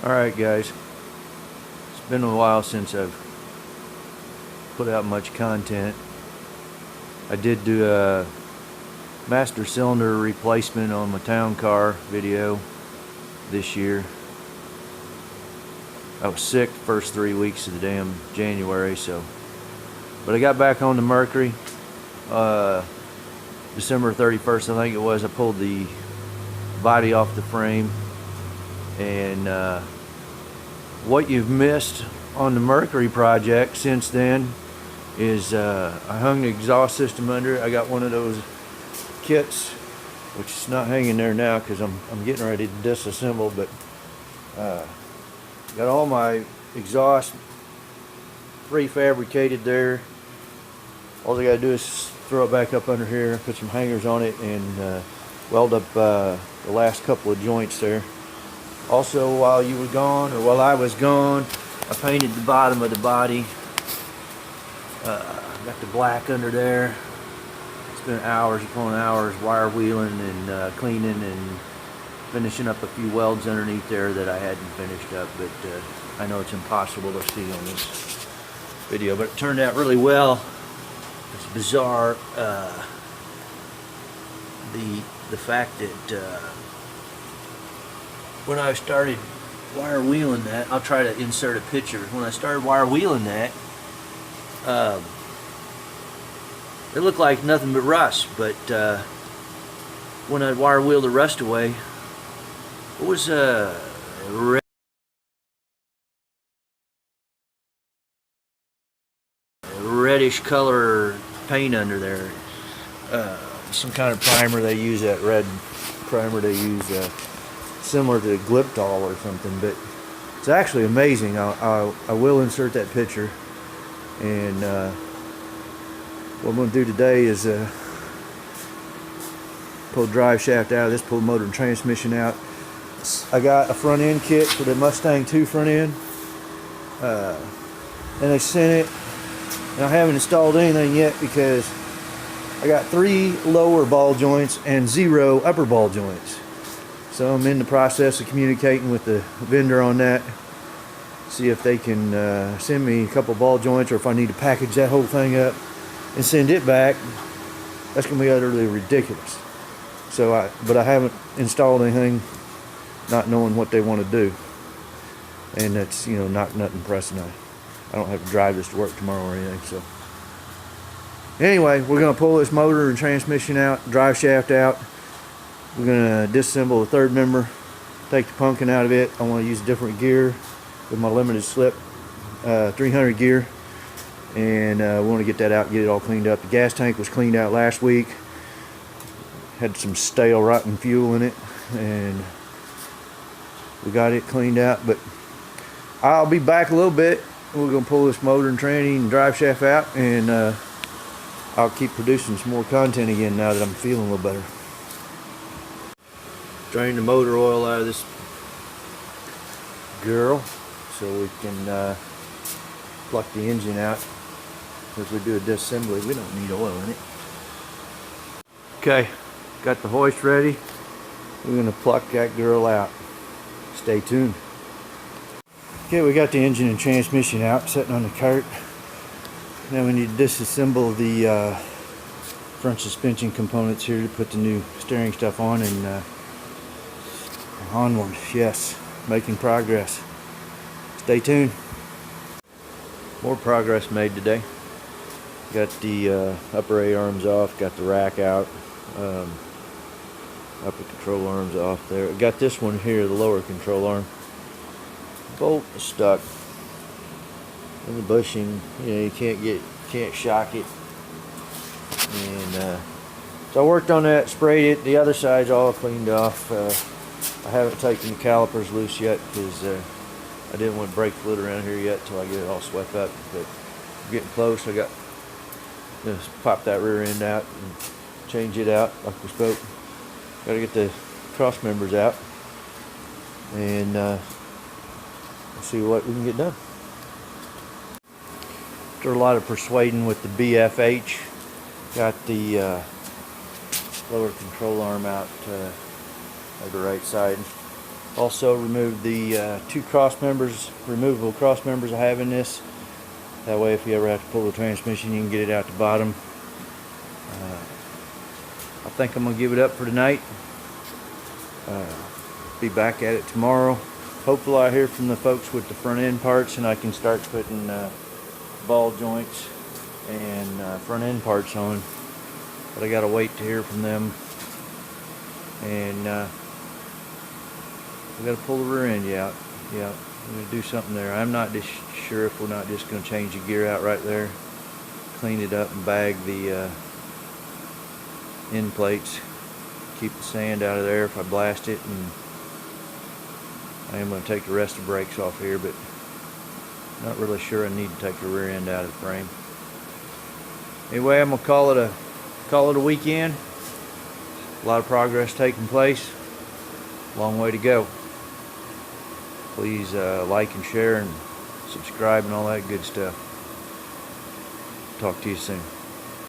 Alright guys, it's been a while since I've put out much content. I did do a master cylinder replacement on my town car video this year. I was sick the first 3 weeks of the damn January, but I got back on the Mercury December 31st, I think it was. I pulled the body off the frame, and what you've missed on the Mercury project since then is I hung the exhaust system under it. I got one of those kits, which is not hanging there now because I'm getting ready to disassemble, but got all my exhaust prefabricated there. All I gotta do is throw it back up under here, put some hangers on it, and weld up the last couple of joints there. Also, while you were gone, or while I was gone, I painted the bottom of the body. Got the black under there. Spent hours upon hours wire wheeling and cleaning and finishing up a few welds underneath there that I hadn't finished up, but I know it's impossible to see on this video, but it turned out really well. It's bizarre, the fact that when I started wire wheeling that, I'll try to insert a picture. When I started wire wheeling that, it looked like nothing but rust, but when I wire wheeled the rust away, it was reddish color paint under there. Some kind of primer they use, that red primer they use, similar to Gliptol or something, but it's actually amazing. I will insert that picture, and what I'm going to do today is pull the drive shaft out of this, pull the motor and transmission out. I got a front end kit for the Mustang 2 front end, and they sent it, and I haven't installed anything yet because I got 3 lower ball joints and 0 upper ball joints. So I'm in the process of communicating with the vendor on that, see if they can send me a couple ball joints, or if I need to package that whole thing up and send it back. That's going to be utterly ridiculous. But I haven't installed anything, not knowing what they want to do, and that's, you know, nothing pressing. I don't have to drive this to work tomorrow or anything. So anyway, we're going to pull this motor and transmission out, drive shaft out. We're going to disassemble the third member, take the pumpkin out of it. I want to use a different gear with my limited slip 300 gear, and we want to get that out and get it all cleaned up. The gas tank was cleaned out last week. Had some stale rotten fuel in it, and we got it cleaned out. But I'll be back a little bit. We're going to pull this motor and tranny and drive shaft out, and I'll keep producing some more content again now that I'm feeling a little better. Drain the motor oil out of this girl so we can pluck the engine out. As we do a disassembly, we don't need oil in it. Okay, got the hoist ready. We're going to pluck that girl out. Stay tuned. Okay, we got the engine and transmission out, sitting on the cart. Now we need to disassemble the front suspension components here to put the new steering stuff on, and onward. Yes, making progress. Stay tuned. More progress made today. Got the upper A arms off, got the rack out, upper control arms off there. Got this one here, the lower control arm. Bolt is stuck in the bushing. You know, you can't shock it. And so I worked on that, sprayed it. The other side's all cleaned off. I haven't taken the calipers loose yet because I didn't want to break fluid around here yet till I get it all swept up. But I'm getting close. I got just pop that rear end out and change it out like we spoke. Got to get the cross members out, and see what we can get done. After a lot of persuading with the BFH, got the lower control arm out of the right side. Also removed the two cross members, removable cross members I have in this. That way if you ever have to pull the transmission, you can get it out the bottom. I think I'm going to give it up for tonight. Be back at it tomorrow. Hopefully I hear from the folks with the front end parts and I can start putting ball joints and front end parts on. But I gotta wait to hear from them. And we gotta pull the rear end out. Yeah, we're gonna do something there. I'm not just sure if we're not just gonna change the gear out right there, clean it up and bag the end plates, keep the sand out of there if I blast it, and I am going to take the rest of the brakes off here, but not really sure I need to take the rear end out of the frame. Anyway, I'm going to call it a weekend. A lot of progress taking place. Long way to go. Please like and share and subscribe and all that good stuff. Talk to you soon.